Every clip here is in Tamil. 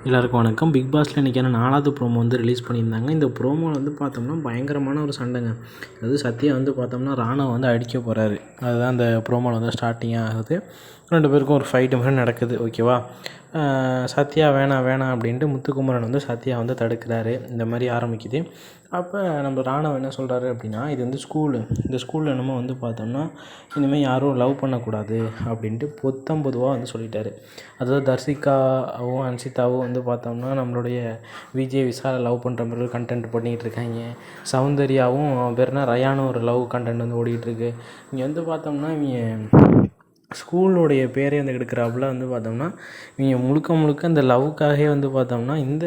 எல்லாருக்கும் வணக்கம். பிக் பாஸில் இன்றைக்கான 4வது ப்ரோமோ வந்து ரிலீஸ் பண்ணியிருந்தாங்க. இந்த ப்ரோமோவில் வந்து பார்த்தோம்னா பயங்கரமான ஒரு சண்டைங்க. அதாவது சத்யா வந்து பார்த்தோம்னா ராணவ வந்து அடிக்க போகிறாரு. அதுதான் அந்த ப்ரோமோவில் வந்து ஸ்டார்டிங்காக ஆகுது. 2 பேருக்கும் ஒரு ஃபைட்டு மாதிரி நடக்குது. ஓகேவா. சத்யா வேணாம் வேணாம் அப்படின்ட்டு முத்துக்குமரன் வந்து சத்யா வந்து தடுக்கிறாரு. இந்த மாதிரி ஆரம்பிக்குது. அப்போ நம்ம ராணவ என்ன சொல்கிறாரு அப்படின்னா, இது வந்து ஸ்கூலு, இந்த ஸ்கூலில் என்னமோ வந்து பார்த்தோம்னா இனிமேல் யாரும் லவ் பண்ணக்கூடாது அப்படின்ட்டு பொதுவாக வந்து சொல்லிட்டாரு. அதாவது தர்சிகாவும் அன்சிதாவும் வந்து பார்த்தோம்னா நம்மளுடைய விஜய் விஷாலை லவ் பண்ணுற மாதிரி ஒரு கண்டென்ட் பண்ணிகிட்டு இருக்காங்க. சௌந்தர்யாவும் பேர்னா ரயானும் ஒரு லவ் கண்டென்ட் வந்து ஓடிட்டுருக்கு. இங்கே வந்து பார்த்தோம்னா இவங்க ஸ்கூலுடைய பேரே வந்து எடுக்கிறாப்புல வந்து பார்த்தோம்னா இவங்க முழுக்க இந்த லவ்வுக்காகவே வந்து பார்த்தோம்னா இந்த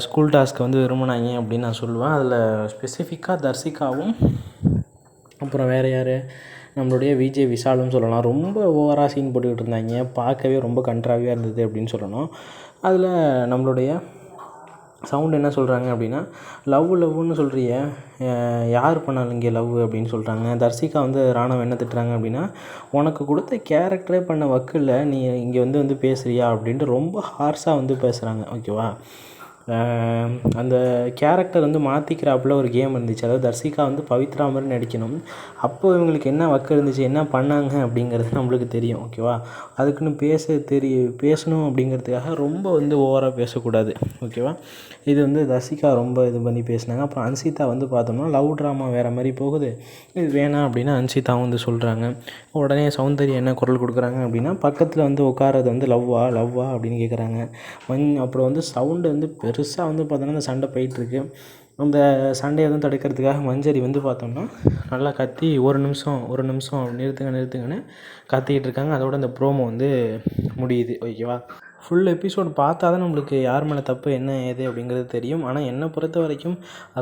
ஸ்கூல் டாஸ்க்கை வந்து விரும்பினாங்க அப்படின்னு நான் சொல்லுவேன். அதில் ஸ்பெசிஃபிக்காக தர்சிகாவும் அப்புறம் வேறு யார் நம்மளுடைய விஜய் விஷாலும் சொல்லலாம். ரொம்ப ஓவராக சீன் போட்டுக்கிட்டு இருந்தாங்க. பார்க்கவே ரொம்ப கண்ட்ராவியாக இருந்தது அப்படின்னு சொல்லணும். அதில் நம்மளுடைய சவுண்ட் என்ன சொல்கிறாங்க அப்படின்னா, லவ்வுன்னு சொல்கிறிய, யார் பண்ணாலும் இங்கே லவ் அப்படின்னு சொல்கிறாங்க. தர்சிகா வந்து ராணவ என்ன திட்டுறாங்க அப்படின்னா, உனக்கு கொடுத்த கேரக்டரே பண்ண வக்கில்ல நீ இங்கே வந்து பேசுகிறியா அப்படின்ட்டு ரொம்ப ஹார்ஷாக வந்து பேசுகிறாங்க. ஓகேவா. அந்த கேரக்டர் வந்து மாற்றிக்கிறாப்புல ஒரு கேம் இருந்துச்சு. அதாவது தர்சிகா வந்து பவித்ரா மாதிரி நடிக்கணும். அப்போது இவங்களுக்கு என்ன வக்கு இருந்துச்சு, என்ன பண்ணாங்க அப்படிங்கிறது நம்மளுக்கு தெரியும். ஓகேவா. அதுக்குன்னு பேசணும் அப்படிங்கிறதுக்காக ரொம்ப வந்து ஓவராக பேசக்கூடாது. ஓகேவா. இது வந்து தர்சிகா ரொம்ப இது பண்ணி பேசினாங்க. அப்புறம் அன்சிதா வந்து பார்த்தோம்னா லவ் ட்ராமா வேறு மாதிரி போகுது, இது வேணாம் அப்படின்னு அன்சிதாவும் வந்து சொல்கிறாங்க. உடனே சௌந்தர்யா என்ன குரல் கொடுக்குறாங்க அப்படின்னா, பக்கத்தில் வந்து உட்காரது வந்து லவ்வா அப்படின்னு கேட்குறாங்க. அப்புறம் வந்து சவுண்டு வந்து பெருசாக வந்து பார்த்தோன்னா அந்த சண்டை போயிட்டுருக்கு. அந்த சண்டையை வந்து தடுக்கிறதுக்காக மஞ்சரி வந்து பார்த்தோம்னா நல்லா கத்தி ஒரு நிமிஷம் நிறுத்துங்கன்னு கத்திக்கிட்டு இருக்காங்க. அதோட இந்த ப்ரோமோ வந்து முடியுது. ஓகேவா. ஃபுல் எபிசோடு பார்த்தா தான் நம்மளுக்கு யார் மேலே தப்பு என்ன ஏது அப்படிங்கிறது தெரியும். ஆனால் என்னை பொறுத்த வரைக்கும்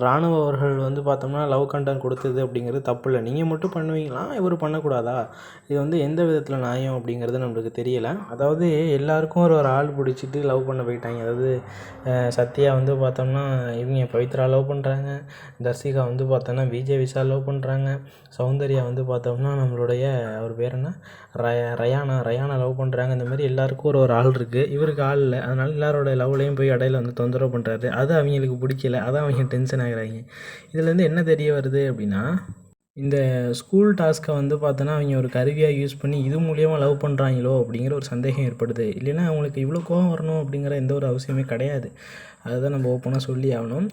ராணுவ அவர்கள் வந்து பார்த்தோம்னா லவ் கண்டென்ட் கொடுத்தது அப்படிங்கிறது தப்பு இல்லை. நீங்கள் மட்டும் பண்ணுவீங்களா, இவர் பண்ணக்கூடாதா? இது வந்து எந்த விதத்தில் நியாயம் அப்படிங்கிறது நம்மளுக்கு தெரியலை. அதாவது எல்லாருக்கும் ஒரு ஆள் பிடிச்சிட்டு லவ் பண்ண போயிட்டாங்க. அதாவது சத்யா வந்து பார்த்தோம்னா இவங்க பவித்ரா லவ் பண்ணுறாங்க, தர்சிகா வந்து பார்த்தோம்னா விஜய் விஷால் லவ் பண்ணுறாங்க, சௌந்தர்யா வந்து பார்த்தோம்னா நம்மளுடைய அவர் பேர் என்ன ரயானா லவ் பண்ணுறாங்க. இந்த மாதிரி எல்லாருக்கும் ஒரு ஆள் இருக்குது, இவருக்கு ஆள் இல்லை. அதனால் எல்லாரோட லவ்லையும் போய் இடையில வந்து தொந்தரவு பண்ணுறாரு. அது அவங்களுக்கு பிடிக்கல, அதான் அவங்க டென்ஷன் ஆகுறாங்க. இதுலேருந்து என்ன தெரிய வருது அப்படின்னா, இந்த ஸ்கூல் டாஸ்க்கை வந்து பார்த்தோன்னா அவங்க ஒரு கருவியாக யூஸ் பண்ணி இது மூலியமாக லவ் பண்ணுறாங்களோ அப்படிங்கிற ஒரு சந்தேகம் ஏற்படுது. இல்லைன்னா அவங்களுக்கு இவ்வளோ கோவம் வரணும் அப்படிங்கிற எந்த ஒரு அவசியமே கிடையாது. அதுதான் நம்ம ஓப்பனாக சொல்லி ஆகணும்.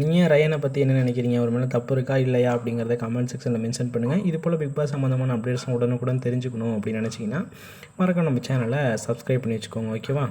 நீங்கள் ரயானை பற்றி என்ன நினைக்கிறீங்க, அவர் மேலே தப்பு இருக்கா இல்லையா அப்படிங்கிறத கமெண்ட் செக்ஷனில் மென்ஷன் பண்ணுங்கள். இது போல் பிக் பாஸ் சம்மந்தமான அப்டேட்ஸ் உடனுக்குடன் தெரிஞ்சுக்கணும் அப்படின்னு நினச்சிங்கன்னா மறக்காம நம்ம சேனலை சப்ஸ்கிரைப் பண்ணி வச்சுக்கோங்க. ஓகேவா.